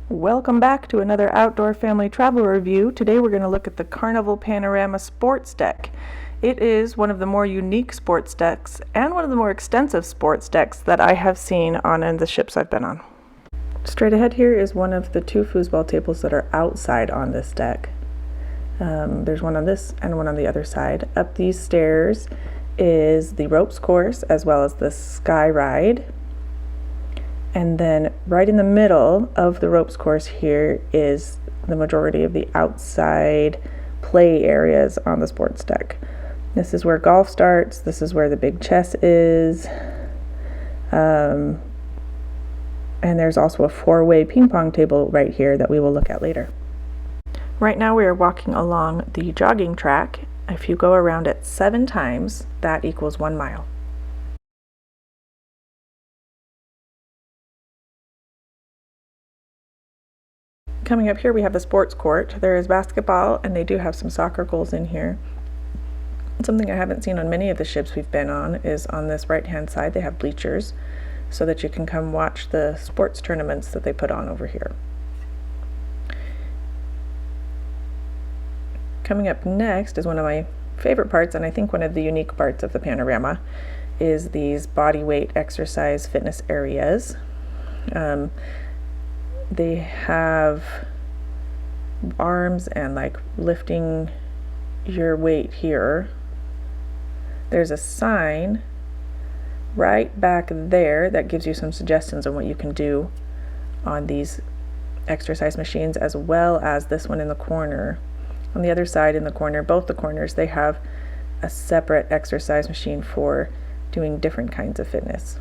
Welcome back to another outdoor family travel review. Today we're going to look at the Carnival Panorama sports deck. It is one of the more unique sports decks and one of the more extensive sports decks that I have seen on the ships I've been on. Straight ahead here is one of the two foosball tables that are outside on this deck. There's one on this and one on the other side. Up these stairs is the ropes course as well as the sky ride. And then right in the middle of the ropes course here is the majority of the outside play areas on the sports deck. This is where golf starts. This is where the big chess is. And there's also a four-way ping pong table right here that we will look at later. Right now we are walking along the jogging track. If you go around it 7 times, that equals 1 mile. Coming up here we have the sports court. There is basketball and they do have some soccer goals in here. Something I haven't seen on many of the ships we've been on is on this right hand side they have bleachers so that you can come watch the sports tournaments that they put on over here. Coming up next is one of my favorite parts, and I think one of the unique parts of the panorama, is these body weight exercise fitness areas. They have arms and like lifting your weight here. There's a sign right back there that gives you some suggestions on what you can do on these exercise machines, as well as this one in the corner. On the other side in the corner, both the corners, they have a separate exercise machine for doing different kinds of fitness.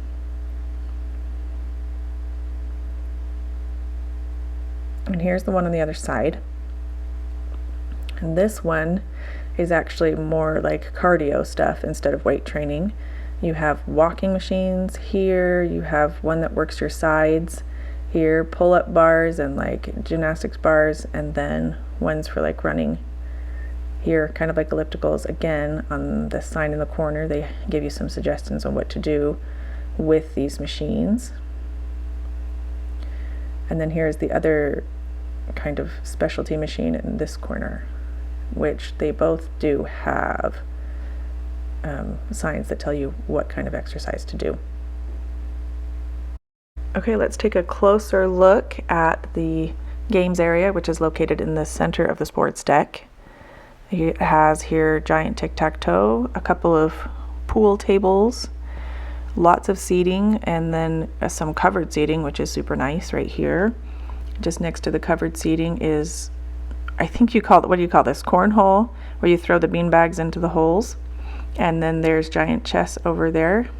And here's the one on the other side. And this one is actually more like cardio stuff instead of weight training. You have walking machines here, you have one that works your sides here, pull-up bars and like gymnastics bars, and then ones for like running here, kind of like ellipticals. Again, on the sign in the corner, they give you some suggestions on what to do with these machines. And then here's the other kind of specialty machine in this corner, which they both do have signs that tell you what kind of exercise to do. Okay, let's take a closer look at the games area, which is located in the center of the sports deck. It has here giant tic-tac-toe, a couple of pool tables, lots of seating, and then some covered seating, which is super nice right here. Just next to the covered seating is, I think you call it, what do you call this? Cornhole, where you throw the bean bags into the holes. And then there's giant chess over there.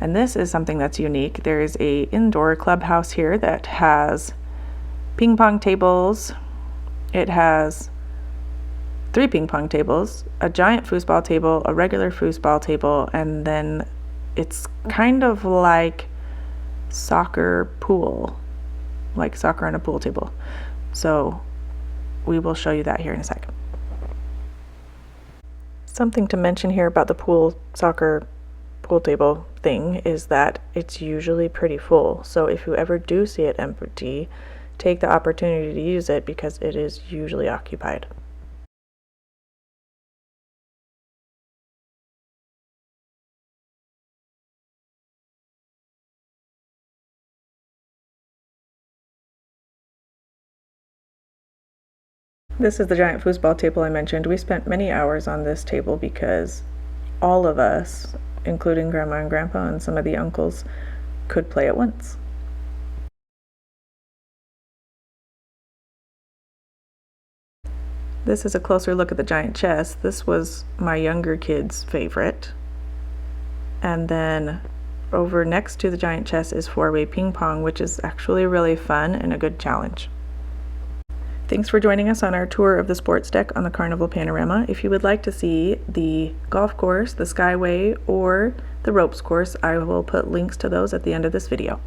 And this is something that's unique. There is a indoor clubhouse here that has ping pong tables. It has 3 ping pong tables, a giant foosball table, a regular foosball table, and then it's kind of like soccer pool, like soccer on a pool table. So we will show you that here in a second. Something to mention here about the soccer pool table thing is that it's usually pretty full. So if you ever do see it empty, take the opportunity to use it because it is usually occupied. This is the giant foosball table I mentioned. We spent many hours on this table because all of us, including Grandma and Grandpa and some of the uncles, could play at once. This is a closer look at the giant chess. This was my younger kid's favorite. And then over next to the giant chess is 4-way ping pong, which is actually really fun and a good challenge. Thanks for joining us on our tour of the sports deck on the Carnival Panorama. If you would like to see the golf course, the skyway, or the ropes course, I will put links to those at the end of this video.